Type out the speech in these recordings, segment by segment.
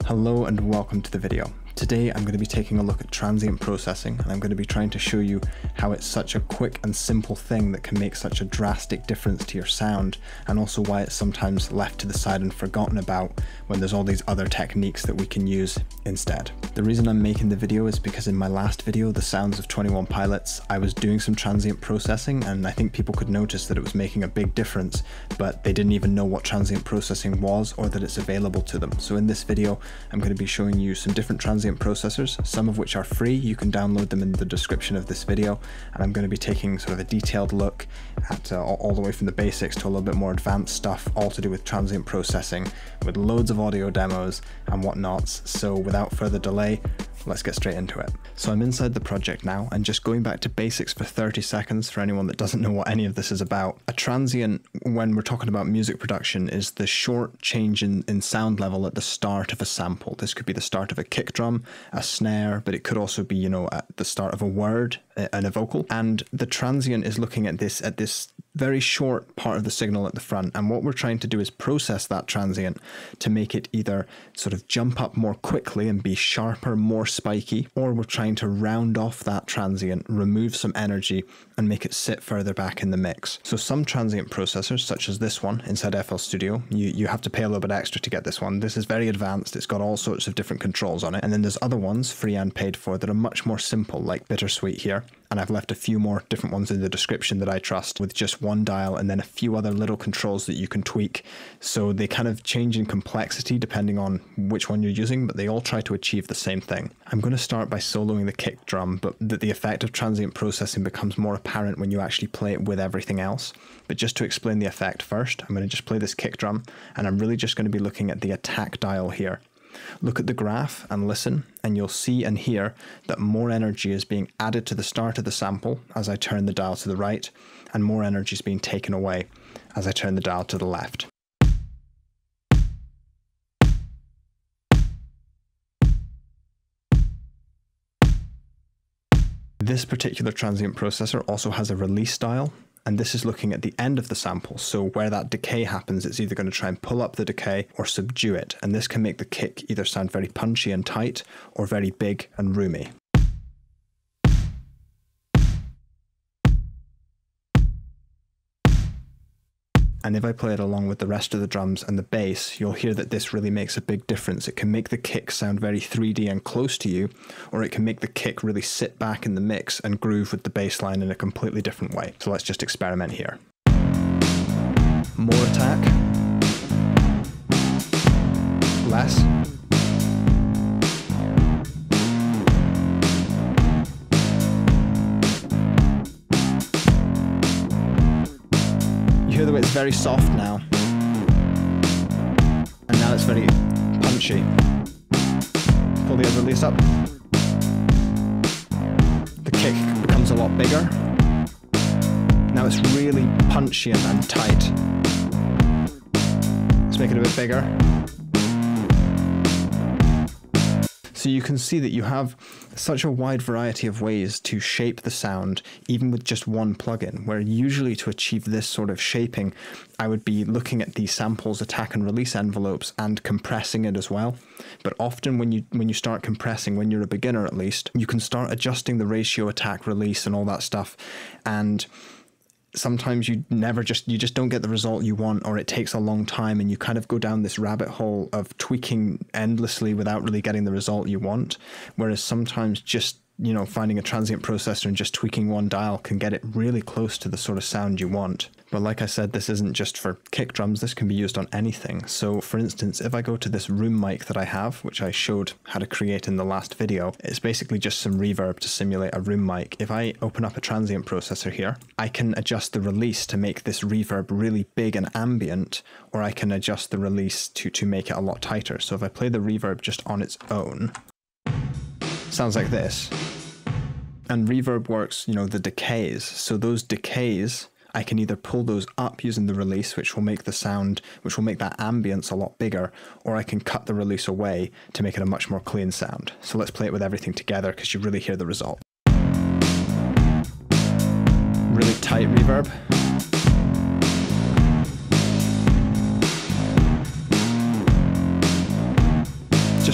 Hello and welcome to the video. Today I'm going to be taking a look at transient processing, and I'm going to be trying to show you how it's such a quick and simple thing that can make such a drastic difference to your sound, and also why it's sometimes left to the side and forgotten about when there's all these other techniques that we can use instead. The reason I'm making the video is because in my last video, The Sounds of 21 Pilots, I was doing some transient processing, and I think people could notice that it was making a big difference, but they didn't even know what transient processing was or that it's available to them. So in this video, I'm going to be showing you some different transient processors, some of which are free. You can download them in the description of this video, and I'm going to be taking sort of a detailed look at all the way from the basics to a little bit more advanced stuff, all to do with transient processing, with loads of audio demos and whatnots. So without further delay, let's get straight into it. So I'm inside the project now, and just going back to basics for 30 seconds for anyone that doesn't know what any of this is about. A transient, when we're talking about music production, is the short change in sound level at the start of a sample. This could be the start of a kick drum, a snare, but it could also be, you know, at the start of a word and a vocal. And the transient is looking at this very short part of the signal at the front, and what we're trying to do is process that transient to make it either sort of jump up more quickly and be sharper, more spiky, or we're trying to round off that transient, remove some energy, and make it sit further back in the mix. So some transient processors, such as this one inside FL Studio, you have to pay a little bit extra to get this one. This is very advanced. It's got all sorts of different controls on it. And then there's other ones, free and paid for, that are much more simple, like Bittersweet here. And I've left a few more different ones in the description that I trust, with just one dial and then a few other little controls that you can tweak. So they kind of change in complexity depending on which one you're using, but they all try to achieve the same thing. I'm going to start by soloing the kick drum, but the effect of transient processing becomes more apparent when you actually play it with everything else. But just to explain the effect first, I'm going to just play this kick drum, and I'm really just going to be looking at the attack dial here. Look at the graph and listen, and you'll see and hear that more energy is being added to the start of the sample as I turn the dial to the right, and more energy is being taken away as I turn the dial to the left. This particular transient processor also has a release dial, and this is looking at the end of the sample. So where that decay happens, it's either going to try and pull up the decay or subdue it. And this can make the kick either sound very punchy and tight or very big and roomy. And if I play it along with the rest of the drums and the bass, you'll hear that this really makes a big difference. It can make the kick sound very 3D and close to you, or it can make the kick really sit back in the mix and groove with the bass line in a completely different way. So let's just experiment here. More attack. Less. You hear the way it's very soft now, and now it's very punchy. Pull the other release up. The kick becomes a lot bigger. Now it's really punchy and tight. Let's make it a bit bigger. So you can see that you have such a wide variety of ways to shape the sound, even with just one plugin, where usually to achieve this sort of shaping, I would be looking at the sample's attack and release envelopes and compressing it as well. But often when you start compressing, when you're a beginner at least, you can start adjusting the ratio, attack, release, and all that stuff. And sometimes you just don't get the result you want, or it takes a long time, and you kind of go down this rabbit hole of tweaking endlessly without really getting the result you want. Whereas sometimes just, you know, finding a transient processor and just tweaking one dial can get it really close to the sort of sound you want. But like I said, this isn't just for kick drums, this can be used on anything. So for instance, if I go to this room mic that I have, which I showed how to create in the last video, it's basically just some reverb to simulate a room mic. If I open up a transient processor here, I can adjust the release to make this reverb really big and ambient, or I can adjust the release to make it a lot tighter. So if I play the reverb just on its own, sounds like this. And reverb works, you know, the decays. So those decays, I can either pull those up using the release, which will make the sound, which will make that ambience a lot bigger, or I can cut the release away to make it a much more clean sound. So let's play it with everything together, because you really hear the result. Really tight reverb.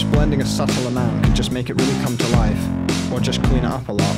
just blending a subtle amount can just make it really come to life, or just clean it up a lot.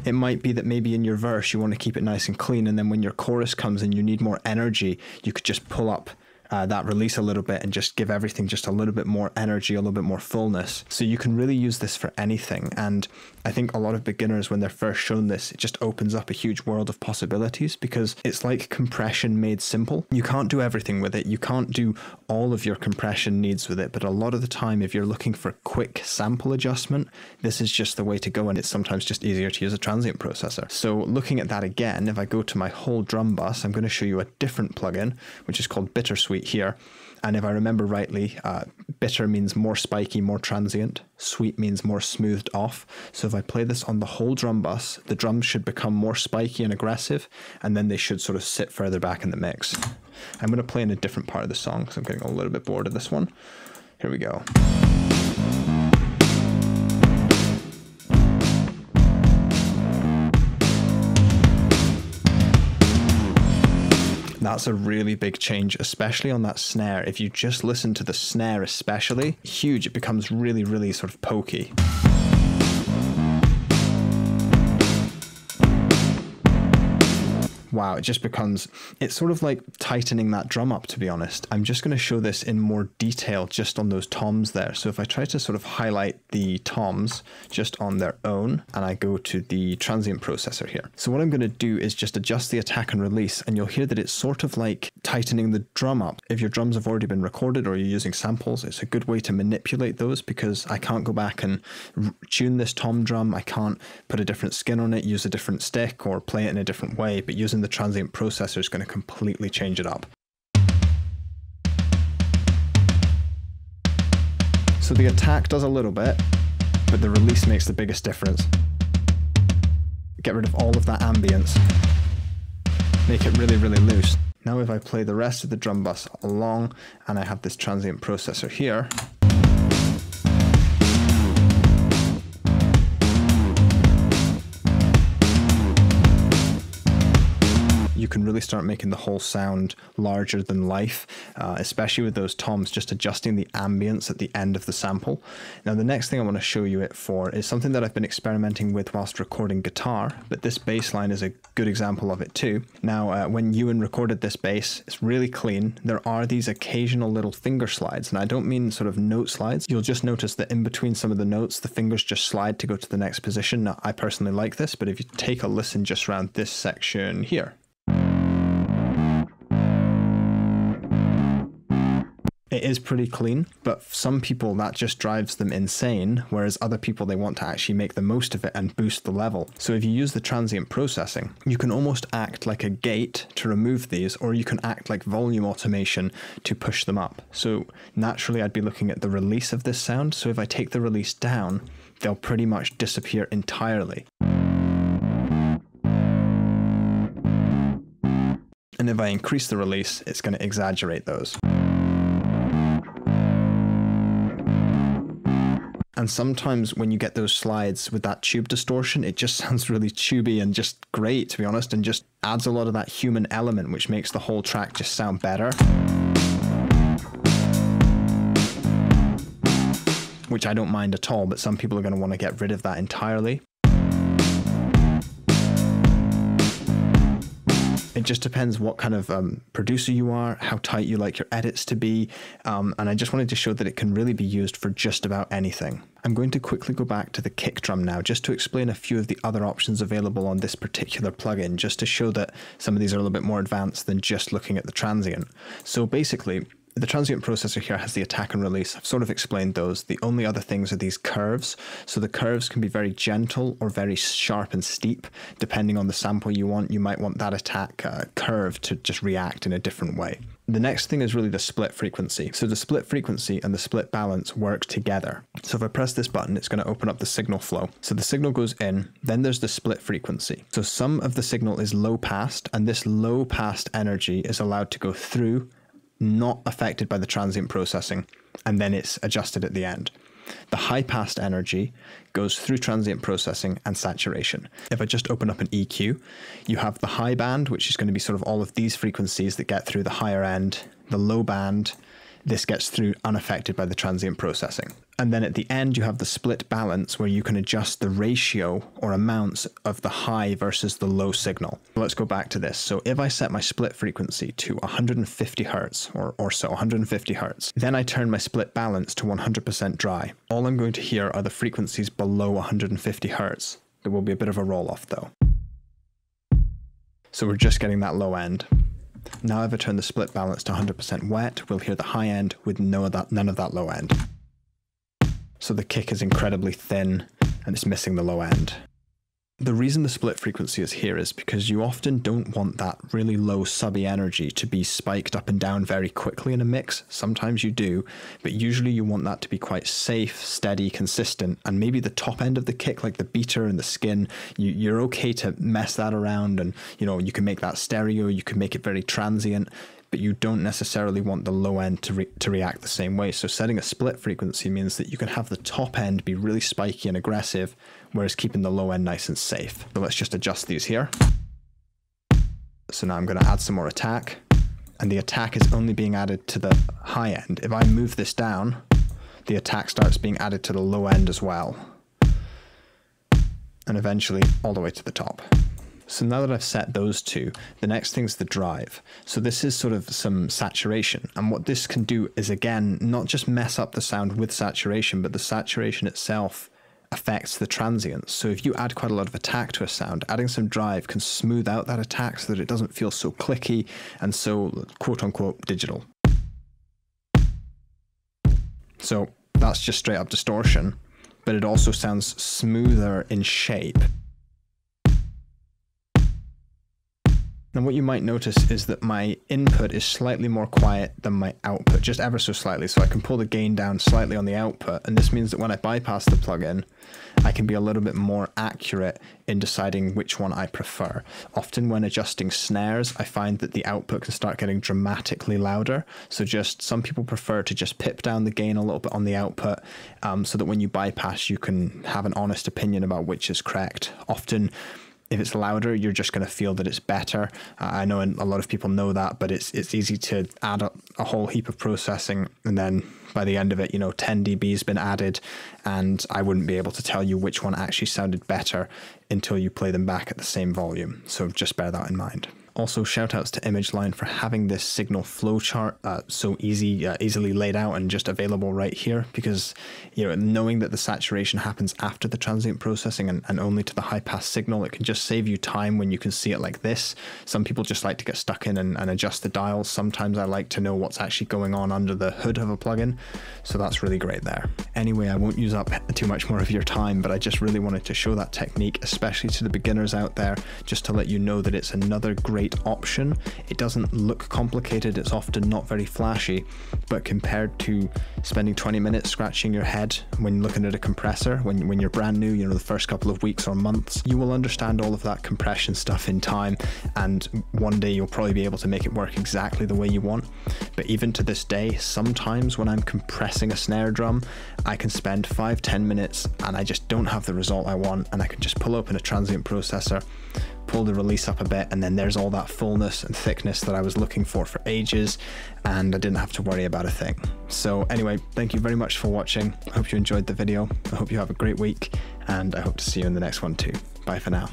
It might be that maybe in your verse you want to keep it nice and clean, and then when your chorus comes in you need more energy, you could just pull up that release a little bit and just give everything just a little bit more energy, a little bit more fullness. So you can really use this for anything, and I think a lot of beginners, when they're first shown this, it just opens up a huge world of possibilities, because it's like compression made simple. You can't do everything with it, you can't do all of your compression needs with it, but a lot of the time if you're looking for quick sample adjustment, this is just the way to go, and it's sometimes just easier to use a transient processor. So looking at that again, if I go to my whole drum bus, I'm going to show you a different plugin, which is called Bittersweet here. And if I remember rightly, bitter means more spiky, more transient. Sweet means more smoothed off. So if I play this on the whole drum bus, the drums should become more spiky and aggressive, and then they should sort of sit further back in the mix. I'm going to play in a different part of the song because I'm getting a little bit bored of this one. Here we go. That's a really big change, especially on that snare. If you just listen to the snare especially, huge, it becomes really, really sort of pokey. Wow, it just becomes, it's sort of like tightening that drum up, to be honest. I'm just going to show this in more detail just on those toms there. So if I try to sort of highlight the toms just on their own, and I go to the transient processor here. So what I'm going to do is just adjust the attack and release, and you'll hear that it's sort of like tightening the drum up. If your drums have already been recorded or you're using samples, it's a good way to manipulate those, because I can't go back and tune this tom drum. I can't put a different skin on it, use a different stick, or play it in a different way, but using the transient processor is going to completely change it up. So the attack does a little bit, but the release makes the biggest difference. Get rid of all of that ambience. Make it really, really loose. Now if I play the rest of the drum bus along, and I have this transient processor here, you can really start making the whole sound larger than life, especially with those toms, just adjusting the ambience at the end of the sample. Now the next thing I want to show you it for is something that I've been experimenting with whilst recording guitar, but this bass line is a good example of it too. Now when Ewan recorded this bass, it's really clean. There are these occasional little finger slides, and I don't mean sort of note slides. You'll just notice that in between some of the notes, the fingers just slide to go to the next position. Now I personally like this, but if you take a listen just around this section here, it is pretty clean, but some people that just drives them insane, whereas other people, they want to actually make the most of it and boost the level. So if you use the transient processing, you can almost act like a gate to remove these, or you can act like volume automation to push them up. So naturally I'd be looking at the release of this sound. So if I take the release down, they'll pretty much disappear entirely. And if I increase the release, it's going to exaggerate those. And sometimes when you get those slides with that tube distortion, it just sounds really tubey and just great, to be honest, and just adds a lot of that human element, which makes the whole track just sound better. Which I don't mind at all, but some people are going to want to get rid of that entirely. It just depends what kind of producer you are, how tight you like your edits to be, and I just wanted to show that it can really be used for just about anything. I'm going to quickly go back to the kick drum now, just to explain a few of the other options available on this particular plugin, just to show that some of these are a little bit more advanced than just looking at the transient. So basically, the transient processor here has the attack and release. I've sort of explained those. The only other things are these curves. So the curves can be very gentle or very sharp and steep. Depending on the sample you want, you might want that attack curve to just react in a different way. The next thing is really the split frequency. So the split frequency and the split balance work together. So if I press this button, it's going to open up the signal flow. So the signal goes in, then there's the split frequency. So some of the signal is low passed, and this low passed energy is allowed to go through, not affected by the transient processing, and then it's adjusted at the end. The high passed energy goes through transient processing and saturation. If I just open up an EQ, you have the high band, which is going to be sort of all of these frequencies that get through the higher end, the low band, this gets through unaffected by the transient processing. And then at the end, you have the split balance where you can adjust the ratio or amounts of the high versus the low signal. Let's go back to this. So if I set my split frequency to 150 Hertz or so, 150 Hertz, then I turn my split balance to 100% dry. All I'm going to hear are the frequencies below 150 Hertz. There will be a bit of a roll off though. So we're just getting that low end. Now if I turn the split balance to 100% wet, we'll hear the high end with none of that low end. So the kick is incredibly thin and it's missing the low end. The reason the split frequency is here is because you often don't want that really low subby energy to be spiked up and down very quickly in a mix. Sometimes you do, but usually you want that to be quite safe, steady, consistent, and maybe the top end of the kick, like the beater and the skin, you're okay to mess that around, and you can make that stereo, you can make it very transient, but you don't necessarily want the low end to react the same way. So setting a split frequency means that you can have the top end be really spiky and aggressive, whereas keeping the low end nice and safe. So let's just adjust these here. So now I'm going to add some more attack, and the attack is only being added to the high end. If I move this down, the attack starts being added to the low end as well, and eventually all the way to the top. So now that I've set those two, the next thing's the drive. So this is sort of some saturation. And what this can do is, again, not just mess up the sound with saturation, but the saturation itself affects the transients. So if you add quite a lot of attack to a sound, adding some drive can smooth out that attack so that it doesn't feel so clicky and so quote-unquote digital. So that's just straight up distortion, but it also sounds smoother in shape. Now what you might notice is that my input is slightly more quiet than my output, just ever so slightly, so I can pull the gain down slightly on the output, and this means that when I bypass the plugin, I can be a little bit more accurate in deciding which one I prefer. Often when adjusting snares, I find that the output can start getting dramatically louder, so some people prefer to just pip down the gain a little bit on the output, so that when you bypass, you can have an honest opinion about which is correct. Often, if it's louder, you're just going to feel that it's better. I know a lot of people know that, but it's easy to add up a whole heap of processing, and then by the end of it, 10 dB's been added, and I wouldn't be able to tell you which one actually sounded better until you play them back at the same volume. So just bear that in mind. Also, shout outs to ImageLine for having this signal flowchart so easily laid out and just available right here, because knowing that the saturation happens after the transient processing and only to the high pass signal, it can just save you time when you can see it like this. Some people just like to get stuck in and adjust the dials. Sometimes I like to know what's actually going on under the hood of a plugin, so that's really great there. Anyway, I won't use up too much more of your time, but I just really wanted to show that technique, especially to the beginners out there, just to let you know that it's another great option. It doesn't look complicated, it's often not very flashy, but compared to spending 20 minutes scratching your head when looking at a compressor, when you're brand new, the first couple of weeks or months, you will understand all of that compression stuff in time, and one day you'll probably be able to make it work exactly the way you want. But even to this day, sometimes when I'm compressing a snare drum, I can spend 5-10 minutes and I just don't have the result I want, and I can just pull open a transient processor, pull the release up a bit, and then there's all that fullness and thickness that I was looking for ages, and I didn't have to worry about a thing. So anyway, thank you very much for watching. I hope you enjoyed the video. I hope you have a great week, and I hope to see you in the next one too. Bye for now.